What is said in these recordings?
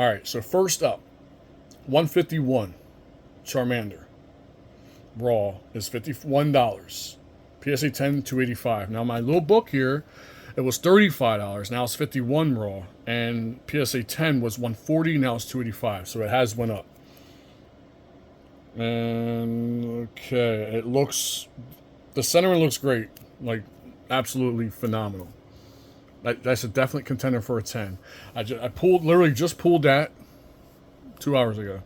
All right, so first up, 151 Charmander Raw is $51. PSA 10, 285. Now my little book here, it was $35. Now it's 51 Raw, and PSA 10 was 140. Now it's 285. So it has went up. And okay, it looks, the centering looks great, like absolutely phenomenal. That's a definite contender for a 10. I literally just pulled that 2 hours ago.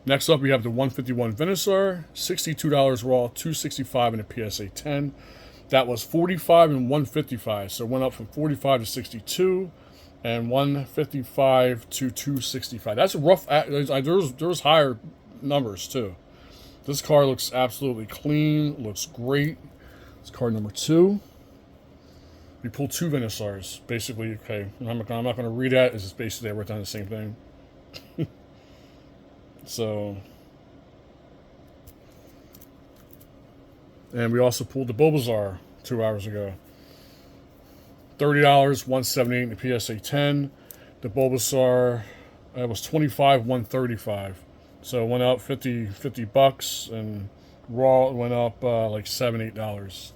Next up, we have the 151 Venusaur, $62 Raw, $265 in a PSA 10. That was 45 and 155, so it went up from 45 to 62, and 155 to 265. That's a rough. There's higher numbers too. This card looks absolutely clean. Looks great. It's card number 2. We pulled 2 Venusaurs. Basically, okay. I'm not going to read that. It's just basically we're done the same thing. So, and we also pulled the Bulbasaur 2 hours ago. $30, $178 in the PSA 10. The Bulbasaur was $25, $135. So it went up 50 bucks, and Raw went up like $7, $8.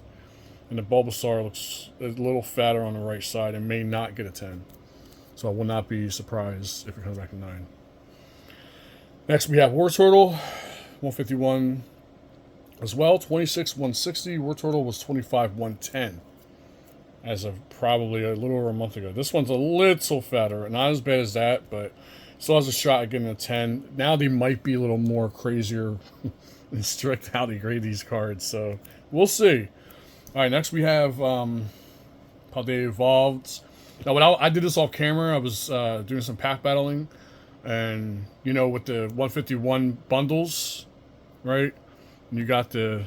And the Bulbasaur looks a little fatter on the right side and may not get a 10. So I will not be surprised if it comes back to 9. Next, we have Wartortle, 151 as well, 26, 160. Wartortle was 25, 110 as of probably a little over a month ago. This one's a little fatter, not as bad as that, but still has a shot at getting a 10. Now they might be a little more crazier and strict how they grade these cards, so we'll see. All right, next we have Paldea Evolved. Now, when I did this off camera, I was doing some pack battling. And, you know, with the 151 bundles, right? You got the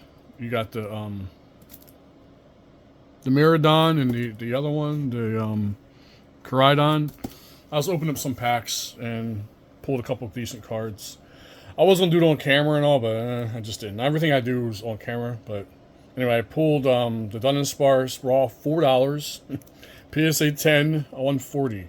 Miradon and the other one, the Koraidon. I was opening up some packs and pulled a couple of decent cards. I was going to do it on camera and all, but I just didn't. Everything I do is on camera. But anyway, I pulled the Dunsparce Raw, $4. PSA 10, 140.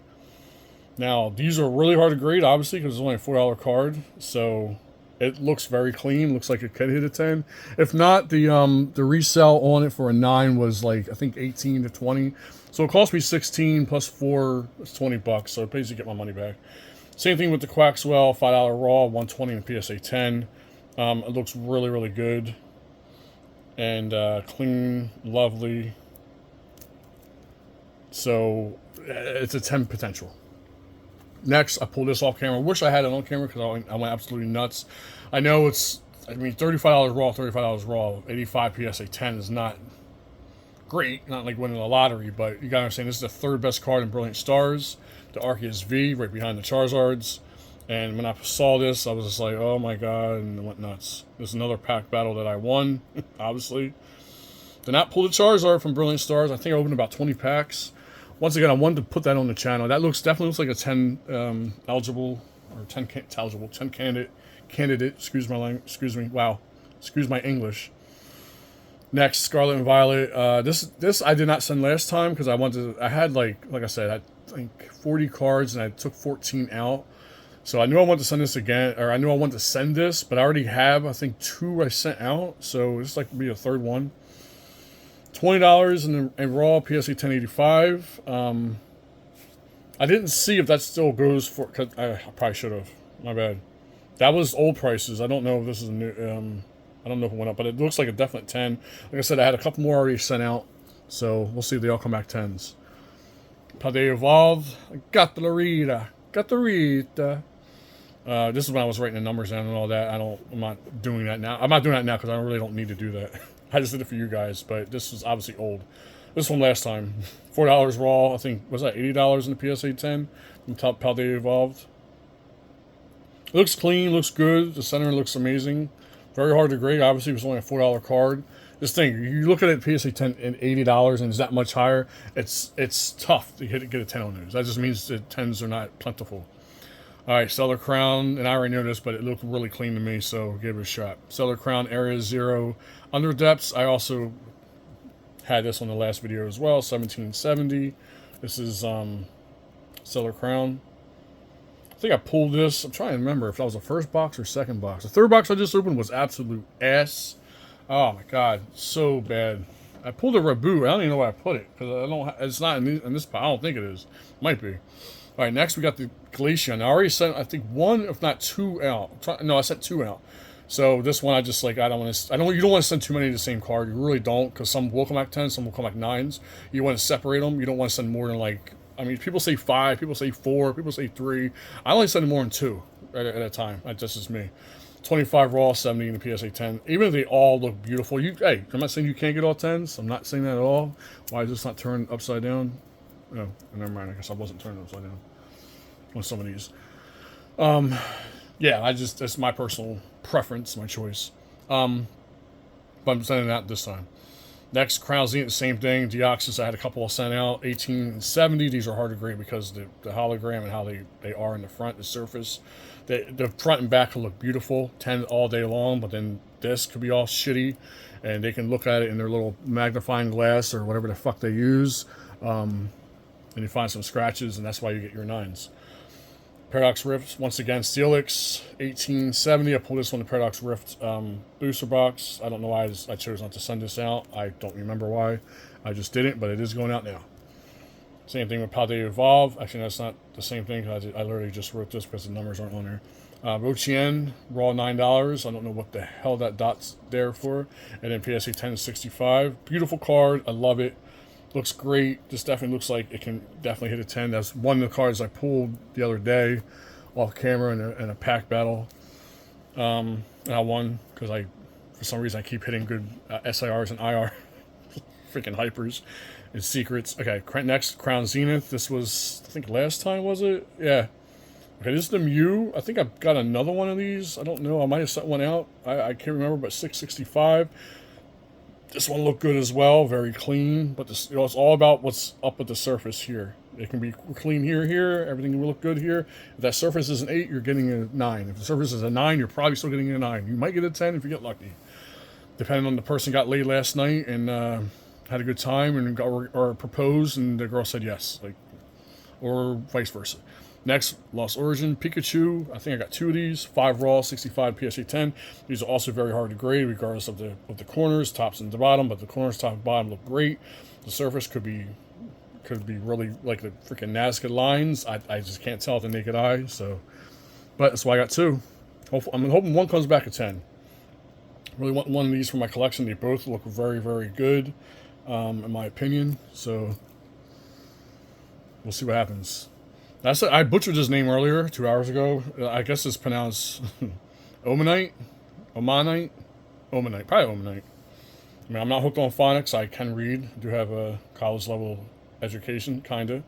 Now, these are really hard to grade, obviously, because it's only a $4 card. So it looks very clean. Looks like it could hit a 10. If not, the resale on it for a 9 was like, I think 18 to 20. So it cost me 16 plus 4, it's 20 bucks. So it pays to get my money back. Same thing with the Quaxwell, $5 Raw, 120 in the PSA 10. It looks really, really good. And clean, lovely. So it's a 10 potential. Next, I pulled this off camera. Wish I had it on camera because I went absolutely nuts. I know it's, I mean, $35 Raw, $35 Raw, 85 PSA 10 is not great, not like winning the lottery, but you gotta understand this is the 3rd best card in Brilliant Stars. The Arceus V, right behind the Charizards. And when I saw this, I was just like, oh my god, and I went nuts. There's another pack battle that I won, obviously. Did not pull the Charizard from Brilliant Stars. I think I opened about 20 packs. Once again, I wanted to put that on the channel. That definitely looks like a 10 eligible or 10 eligible 10 candidate. Excuse me. Wow, excuse my English. Next, Scarlet and Violet. This I did not send last time because I wanted to. I had like I said, I think 40 cards and I took 14 out. So I knew I wanted to send this again, or I knew I wanted to send this, but I already have I think 2 I sent out. So it's like be a 3rd one. $20 in Raw, PSA 1085. I didn't see if that still goes for. Cause I probably should have. My bad. That was old prices. I don't know if this is a new. I don't know if it went up, but it looks like a definite 10. Like I said, I had a couple more already sent out, so we'll see if they all come back 10s. Paldea Evolved. Got the Larita. This is when I was writing the numbers down and all that. I'm not doing that now. I'm not doing that now because I really don't need to do that. I just did it for you guys, but this was obviously old. This one last time. $4 Raw, I think, was that $80 in the PSA 10 from Top Paldea Evolved? It looks clean, looks good. The center looks amazing. Very hard to grade. Obviously, it was only a $4 card. This thing, you look at it, PSA 10 and $80 and it's that much higher, it's tough to get a 10 on those. That just means the 10s are not plentiful. All right, Stellar Crown, and I already know this, but it looked really clean to me, so give it a shot. Stellar Crown Area 0 Under Depths. I also had this on the last video as well, 1770. This is Stellar Crown. I think I pulled this. I'm trying to remember if that was the first box or second box. The third box I just opened was absolute ass. Oh my god, so bad. I pulled a reboot. I don't even know where I put it because I don't. It's not in this pile. I don't think it is. Might be. All right, next we got the Glacian. I already sent, I think, one, if not two out. No, I sent two out. So this one, I just like, I don't want to. You don't want to send too many of the same card. You really don't, because some will come back 10, some will come back 9s. You want to separate them. You don't want to send more than like. I mean, people say 5, people say 4, people say 3. I only send more than 2 at a time. That's just me. 25 raw, 70 in the PSA 10. Even if they all look beautiful, hey, I'm not saying you can't get all 10s. I'm not saying that at all. Why is this not turned upside down? No, never mind. I guess I wasn't turning upside down on some of these. Yeah, that's my personal preference, my choice. But I'm sending that this time. Next, Crown Zenith, the same thing. Deoxys, I had a couple of sent out. 18 and 70. These are hard to grade because the hologram and how they are in the front, the surface. The front and back can look beautiful, 10 all day long, but then this could be all shitty, and they can look at it in their little magnifying glass or whatever the fuck they use, and you find some scratches, and that's why you get your 9s. Paradox Rift, once again, Steelix, 1870. I pulled this one, the Paradox Rift booster box. I don't know why I chose not to send this out. I don't remember why. I just didn't, but it is going out now. Same thing with Paldea Evolve. Actually, that's not the same thing. I literally just wrote this because the numbers aren't on there. Rochien, raw $9. I don't know what the hell that dot's there for. And then PSA 10 is 65. Beautiful card. I love it. Looks great. This definitely looks like it can definitely hit a 10. That's one of the cards I pulled the other day off camera in a pack battle. And I won because for some reason, I keep hitting good SIRs and IR. Freaking hypers and secrets. Okay, next, Crown Zenith. This was, I think, last time, was it? Yeah. Okay, this is the Mew. I think I've got another one of these. I don't know. I might have sent one out. I can't remember, but 665. This one looked good as well, very clean, but this, it's all about what's up with the surface here. It can be clean here, everything will look good here. If that surface is an 8, you're getting a 9. If the surface is a 9, you're probably still getting a 9. You might get a 10 if you get lucky, depending on the person got laid last night and had a good time and or proposed and the girl said yes, or vice versa. Next, Lost Origin, Pikachu. I think I got 2 of these. 5 raw, 65 PSA 10. These are also very hard to grade, regardless of the corners, tops and the bottom. But the corners, top and bottom look great. The surface could be really like the freaking Nazca lines. I just can't tell with the naked eye. So, but that's why I got 2. I'm hoping one comes back at 10. Really want one of these for my collection. They both look very, very good, in my opinion. So we'll see what happens. I butchered his name earlier, 2 hours ago. I guess it's pronounced Omanite, probably Omanite. I mean, I'm not hooked on phonics. I can read. I do have a college level education, kinda.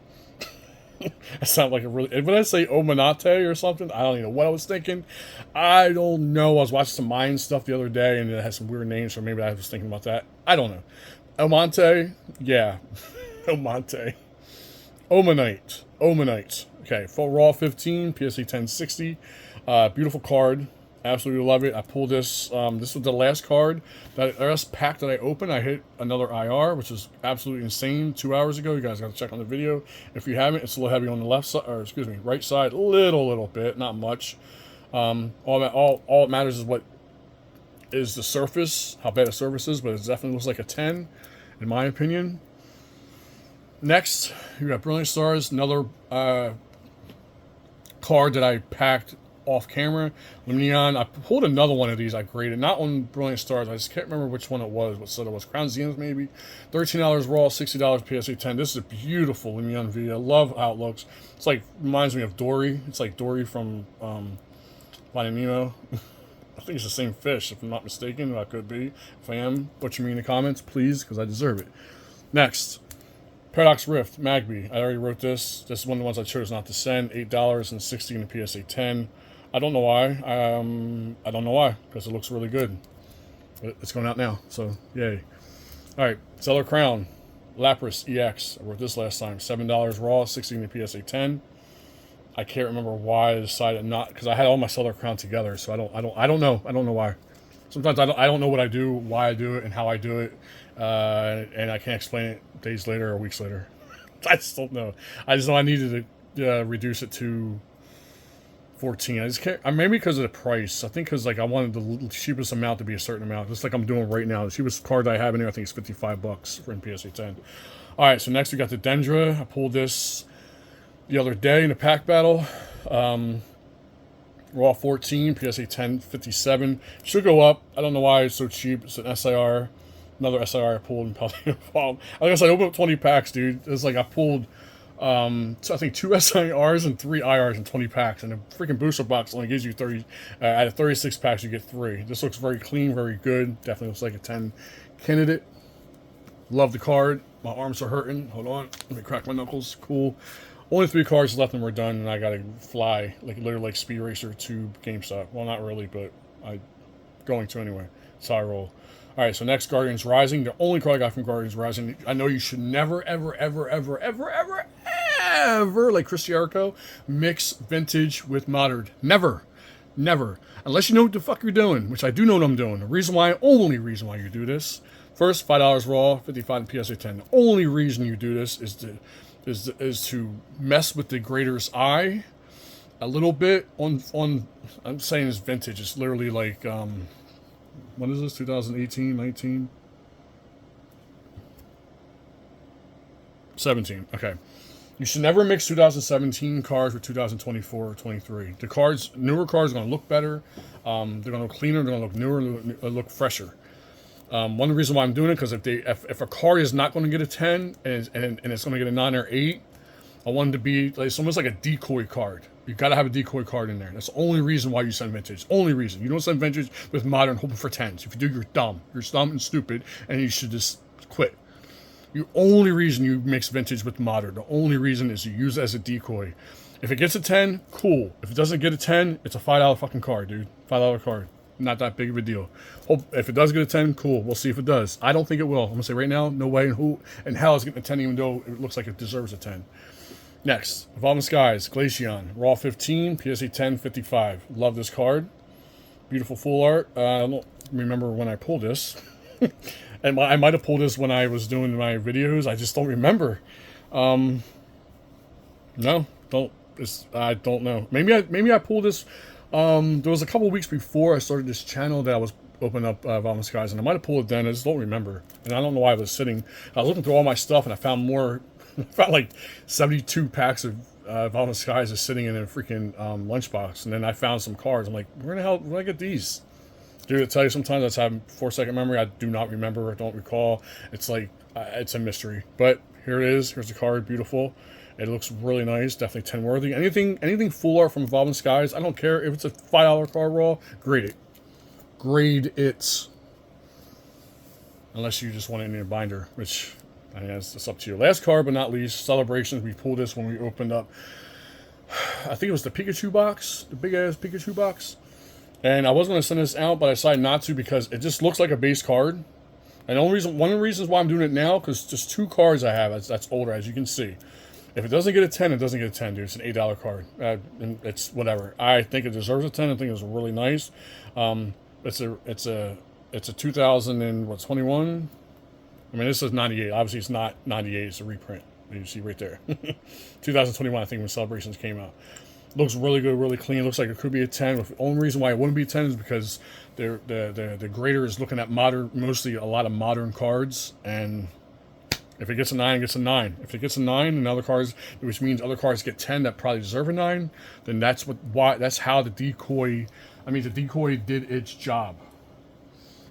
I sound like a really. When I say Omanate or something, I don't even know what I was thinking. I don't know. I was watching some Mayan stuff the other day, and it had some weird names, so maybe I was thinking about that. I don't know. Elmonte, yeah, Elmonte. Omanite. Okay, full raw 15, PSA 1060. Beautiful card. Absolutely love it. I pulled this. This was the last card. That last pack that I opened, I hit another IR, which is absolutely insane 2 hours ago. You guys got to check on the video. If you haven't, it's a little heavy on the left side, or excuse me, right side. Little bit, not much. All it matters is what is the surface, how bad the surface is, but it definitely looks like a 10, in my opinion. Next, you got Brilliant Stars, another card that I packed off camera. Neon, I pulled another one of these I graded, not on Brilliant Stars. I just can't remember which one it was, what set it was. Crown Zenith, maybe. $13 raw, $60 PSA 10. This is a beautiful Neon V. I love how it looks. It's like, reminds me of Dory. It's like Dory from Finding Nemo. I think it's the same fish, if I'm not mistaken. I could be. If I am, butcher me in the comments, please, because I deserve it. Next. Paradox Rift, Magby. I already wrote this. This is one of the ones I chose not to send. $8 and 60 in the PSA 10. I don't know why. I don't know why, because it looks really good. But it's going out now, so yay. All right, Stellar Crown, Lapras EX. I wrote this last time. $7 raw, 60 in the PSA 10. I can't remember why I decided not, because I had all my Stellar Crown together, so I don't know. I don't know why. Sometimes I don't know what I do, why I do it, and how I do it, and I can't explain it days later or weeks later. I just don't know. I just know I needed to reduce it to 14. I just can't. Maybe because of the price. I think because like I wanted the cheapest amount to be a certain amount, just like I'm doing right now. The cheapest card I have in here, I think, is $55 for in PSA 10. All right, so next we got the Dendra. I pulled this the other day in a pack battle. Raw 14, PSA 10, 57. Should go up. I don't know why it's so cheap. It's an SIR. Another SIR I pulled and probably I guess I opened up 20 packs, dude. It's like I pulled I think 2 SIRs and 3 IRs in 20 packs, and the freaking booster box only gives you 30. Out of 36 packs, you get 3. This looks very clean, very good. Definitely looks like a 10 candidate. Love the card. My arms are hurting. Hold on, let me crack my knuckles. Cool. Only 3 cards left and we're done, and I gotta fly like literally like Speed Racer to GameStop. Well, not really, but I going to anyway. That's how I roll. All right, so next, Guardians Rising. The only card I got from Guardians Rising. I know you should never, ever, ever, ever, ever, ever, ever, like Chris Jericho, mix vintage with modern. Never. Never. Unless you know what the fuck you're doing, which I do know what I'm doing. The reason why, only reason why you do this. First, $5 raw, 55 in PSA 10. The only reason you do this is to mess with the grader's eye a little bit on I'm saying it's vintage. It's literally like what is this, 2018, 19? 17. Okay. You should never mix 2017 cards with 2024 or 23. The cards, newer cards, are going to look better. They're going to look cleaner. They're going to look newer. Look fresher. One of the reasons why I'm doing it, because if a card is not going to get a 10 and it's going to get a 9 or 8, I want it to be like, it's almost like a decoy card. You got to have a decoy card in there. That's the only reason why you send vintage. Only reason. You don't send vintage with modern hoping for 10s. If you do, you're dumb. You're dumb and stupid, and you should just quit. The only reason you mix vintage with modern, the only reason is you use it as a decoy. If it gets a 10, cool. If it doesn't get a 10, it's a $5 fucking card, dude. $5 card. Not that big of a deal. Hope if it does get a 10, cool. We'll see if it does. I don't think it will. I'm gonna say right now, no way. Who in hell is getting a 10, even though it looks like it deserves a 10? Next, Evolving Skies, Glaceon, Raw 15, PSA 10, 55. Love this card. Beautiful full art. I don't remember when I pulled this. And I might have pulled this when I was doing my videos. I just don't remember. No, don't. I don't know. Maybe I pulled this. There was a couple weeks before I started this channel that I was opening up Evolving Skies, and I might have pulled it then. I just don't remember, and I don't know why I was sitting. I was looking through all my stuff, and I found more. I found like 72 packs of Evolving Skies is sitting in a freaking lunchbox, and then I found some cards. I'm like, where the hell did I get these? Dude, I tell you, sometimes that's having 4-second memory. I do not remember. I don't recall. It's like it's a mystery. But here it is. Here's the card. Beautiful. It looks really nice. Definitely 10 worthy. Anything full art from Evolving Skies. I don't care if it's a $5 card raw. Grade it. Grade it. Unless you just want it in your binder, which I guess it's up to you. Last card, but not least, Celebrations. We pulled this when we opened up. I think it was the Pikachu box, the big ass Pikachu box. And I was going to send this out, but I decided not to because it just looks like a base card. And the only reason, one of the reasons why I'm doing it now, because just 2 cards I have that's older, as you can see. If it doesn't get a 10, it doesn't get a 10, dude. It's an $8 card. And it's whatever. I think it deserves a 10. I think it's really nice. It's a 2021. I mean, this is 98. Obviously, it's not 98. It's a reprint. You see right there. 2021, I think, when Celebrations came out. Looks really good, really clean. Looks like it could be a 10. The only reason why it wouldn't be a 10 is because the grader is looking at mostly a lot of modern cards, and if it gets a 9, it gets a 9. If it gets a 9 and other cards, which means other cards get 10 that probably deserve a 9, then that's how the decoy did its job.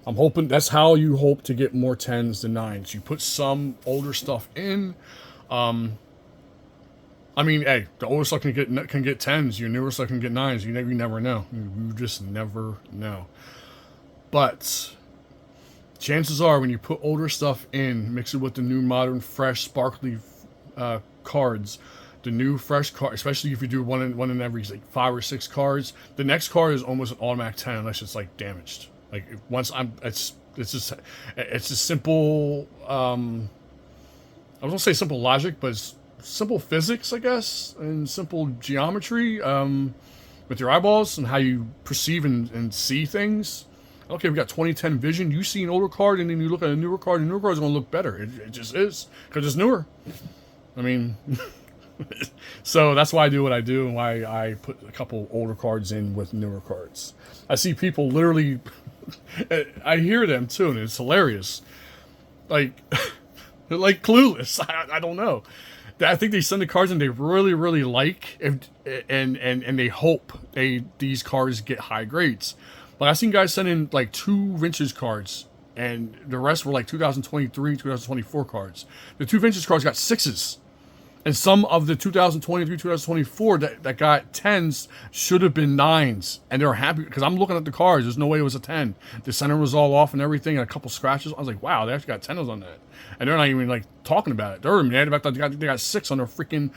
I'm hoping that's how you hope to get more 10s than 9s. You put some older stuff in. I mean, hey, the older stuff can get 10s. Your newer stuff can get 9s. You never know. You just never know. But chances are, when you put older stuff in, mix it with the new, modern, fresh, sparkly cards, the new, fresh card, especially if you do one in every like 5 or 6 cards, the next card is almost an automatic 10 unless it's like damaged. Like it's just simple. I was gonna say simple logic, but it's simple physics, I guess, and simple geometry with your eyeballs and how you perceive and see things. Okay, we got 2010 vision. You see an older card, and then you look at a newer card, and the newer card is going to look better. It just is, because it's newer. I mean, So that's why I do what I do and why I put a couple older cards in with newer cards. I see people literally, I hear them too, and it's hilarious. Like, they're like clueless. I don't know. I think they send the cards and they really, really like, and they hope these cards get high grades. Like I've seen guys send in like 2 vintage cards, and the rest were like 2023, 2024 cards. The 2 vintage cards got 6s. And some of the 2023, 2024 that got 10s should have been 9s. And they're happy because I'm looking at the cards. There's no way it was a 10. The center was all off and everything, and a couple scratches. I was like, wow, they actually got 10s on that. And they're not even like talking about it. They're mad about that. They got 6 on their freaking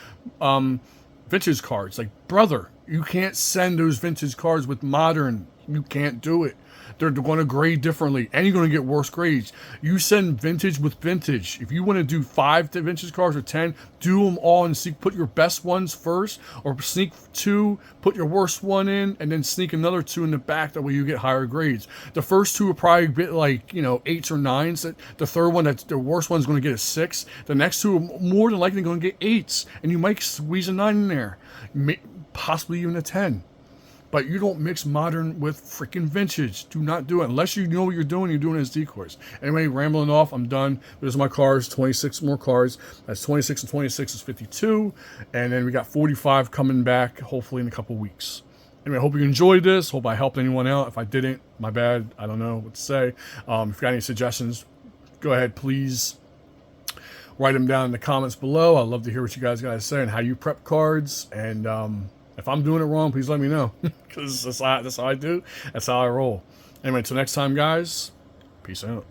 vintage cards. Like, brother, you can't send those vintage cards with modern. You can't do it. They're going to grade differently, and you're going to get worse grades. You send vintage with vintage. If you want to do 5 vintage cards or 10, do them all and put your best ones first, or sneak 2, put your worst one in, and then sneak another 2 in the back. That way you get higher grades. The first 2 are probably a bit like 8s or 9s. The third one, that's the worst one, is going to get a 6. The next 2 are more than likely going to get 8s, and you might squeeze a 9 in there, possibly even a 10. But you don't mix modern with freaking vintage. Do not do it. Unless you know what you're doing, you're doing it as decoys. Anyway, rambling off, I'm done. There's my cards, 26 more cards. That's 26 and 26 is 52. And then we got 45 coming back, hopefully in a couple weeks. Anyway, I hope you enjoyed this. Hope I helped anyone out. If I didn't, my bad. I don't know what to say. If you got any suggestions, go ahead, please write them down in the comments below. I'd love to hear what you guys got to say and how you prep cards. And if I'm doing it wrong, please let me know, because that's how I do. That's how I roll. Anyway, until next time, guys, peace out.